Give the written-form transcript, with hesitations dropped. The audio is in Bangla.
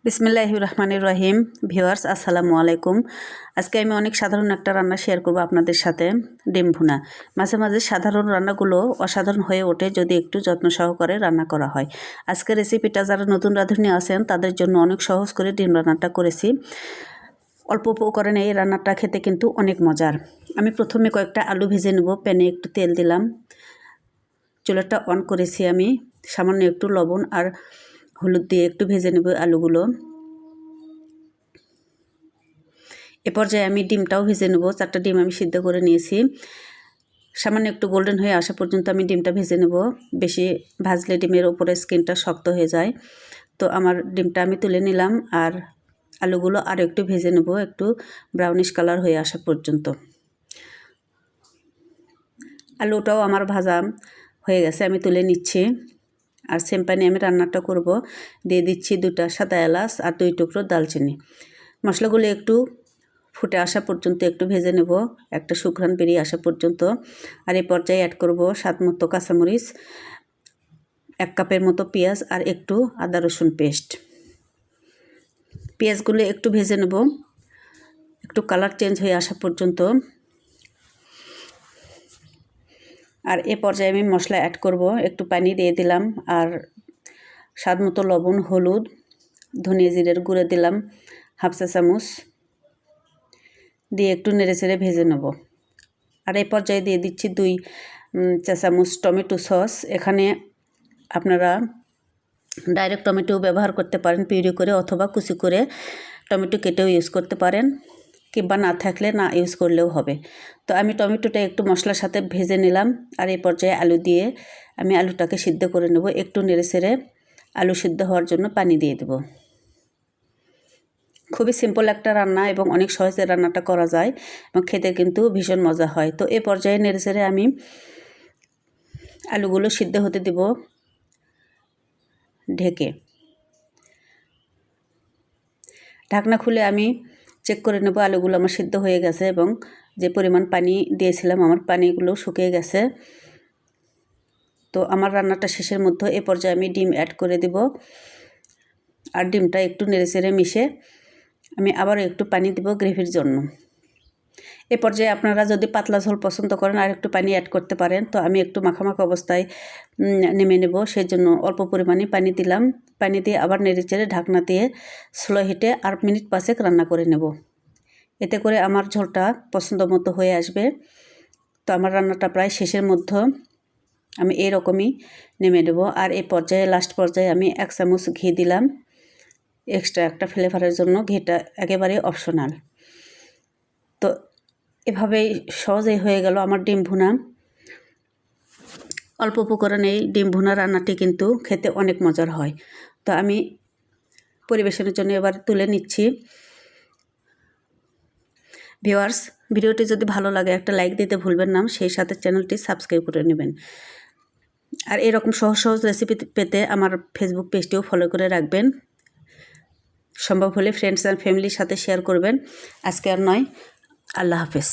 বিসমিল্লাহির রহমানির রহিম। ভিউয়ার্স, আসসালামু আলাইকুম। আজকে আমি অনেক সাধারণ একটা রান্না শেয়ার করব আপনাদের সাথে, ডিম ভুনা। মাঝে মাঝে সাধারণ রান্নাগুলো অসাধারণ হয়ে ওঠে যদি একটু যত্ন সহকারে রান্না করা হয়। আজকের রেসিপিটা যারা নতুন রাঁধুনি আছেন তাদের জন্য অনেক সহজ করে ডিম রান্নাটা করেছি। অল্প উপকরণে এই রান্নাটা খেতে কিন্তু অনেক মজার। আমি প্রথমে কয়েকটা আলু ভেজে নেব। প্যানে একটু তেল দিলাম, চুলাটা অন করেছি। আমি সামান্য একটু লবণ আর হলুদ দিয়ে একটু ভেজে নেব আলুগুলো। এ পর্যায়ে আমি ডিমটাও ভেজে নেব। 4টা ডিম আমি সিদ্ধ করে নিয়েছি। সামান্য একটু গোল্ডেন হয়ে আসা পর্যন্ত আমি ডিমটা ভেজে নেব। বেশি ভাজলে ডিমের ওপরে স্কিনটা শক্ত হয়ে যায়। তো আমার ডিমটা আমি তুলে নিলাম আর আলুগুলো আরও একটু ভেজে নেব, একটু ব্রাউনিশ কালার হয়ে আসা পর্যন্ত। আলুটাও আমার ভাজা হয়ে গেছে, আমি তুলে নিচ্ছি। আর সেম প্যানে আমি রান্নাটা করব। দিয়ে দিচ্ছি 2টা সাদা এলাচ আর 2 টুকরো দালচিনি। মশলাগুলো একটু ফুটে আসা পর্যন্ত একটু ভেজে নেব, একটা সুঘ্রাণ বেরিয়ে আসা পর্যন্ত। আর এই পর্যায়ে অ্যাড করব স্বাদমতো কাঁচামরিচ, 1 কাপের মতো পেঁয়াজ আর একটু আদা রসুন পেস্ট। পেঁয়াজগুলো একটু ভেজে নেব, একটু কালার চেঞ্জ হয়ে আসা পর্যন্ত। আর এ পর্যায়ে আমি মশলা অ্যাড করব। একটু পানি দিয়ে দিলাম আর স্বাদমতো লবণ, হলুদ, ধনিয়া জিরের গুঁড়ো দিলাম 1/2 চা চামচ, দিয়ে একটু নেড়েচেড়ে ভেজে নেব। আর এই পর্যায়ে দিয়ে দিচ্ছি 2 চা চামচ টমেটো সস। এখানে আপনারা ডাইরেক্ট টমেটো ব্যবহার করতে পারেন পিউরি করে, অথবা কুচি করে টমেটো কেটেও ইউজ করতে পারেন, কিংবা না থাকলে না ইউজ করলেও হবে। তো আমি টমেটোটা একটু মশলার সাথে ভেজে নিলাম। আর এই পর্যায়ে আলু দিয়ে আমি আলুটাকে সিদ্ধ করে নেব। একটু নেড়েচেড়ে আলু সিদ্ধ হওয়ার জন্য পানি দিয়ে দেব। খুবই সিম্পল একটা রান্না এবং অনেক সহজে রান্নাটা করা যায় এবং খেতে কিন্তু ভীষণ মজা হয়। তো এই পর্যায়ে নেড়েচেড়ে আমি আলুগুলো সিদ্ধ হতে দেব ঢেকে। ঢাকনা খুলে আমি চেক করে নেব আলুগুলো আমার সিদ্ধ হয়ে গেছে এবং যে পরিমাণ পানি দিয়েছিলাম আমার পানিগুলো শুকিয়ে গেছে। তো আমার রান্নাটা শেষের মধ্যে এ পর্যায়ে আমি ডিম অ্যাড করে দেব। আর ডিমটা একটু নেড়েচেড়ে মিশে আমি আবারও একটু পানি দেব গ্রেভির জন্য। এ পর্যায়ে আপনারা যদি পাতলা ঝোল পছন্দ করেন আর একটু পানি অ্যাড করতে পারেন। তো আমি একটু মাখামাখা অবস্থায় নেমে নেব, সেই জন্য অল্প পরিমাণে পানি দিলাম। পানি দিয়ে আবার নেড়েচেড়ে ঢাকনা দিয়ে স্লো হিটে আর মিনিট 5 রান্না করে নেব। এতে করে আমার ঝোলটা পছন্দ মতো হয়ে আসবে। তো আমার রান্নাটা প্রায় শেষের মধ্যে, আমি এরকমই নেমে নেব। আর এই পর্যায়ে লাস্ট পর্যায়ে আমি 1 চামচ ঘি দিলাম এক্সট্রা একটা ফ্লেভারের জন্য। ঘিটা একেবারে অপশনাল। তো এভাবেই সহজেই হয়ে গেল আমার ডিম ভুনা। অল্প উপকরণে এই ডিম ভুনা রান্নাটি কিন্তু খেতে অনেক মজার হয়। তো আমি পরিবেশনের জন্য এবার তুলে নিচ্ছি। ভিউয়ার্স, ভিডিওটি যদি ভালো লাগে একটা লাইক দিতে ভুলবেন না, সেই সাথে চ্যানেলটি সাবস্ক্রাইব করে নেবেন। আর এরকম সহজ সহজ রেসিপি পেতে আমার ফেসবুক পেজটিও ফলো করে রাখবেন। সম্ভব হলে ফ্রেন্ডস অ্যান্ড ফ্যামিলির সাথে শেয়ার করবেন। আজকে আর নয়, আল্লাহ হাফেজ।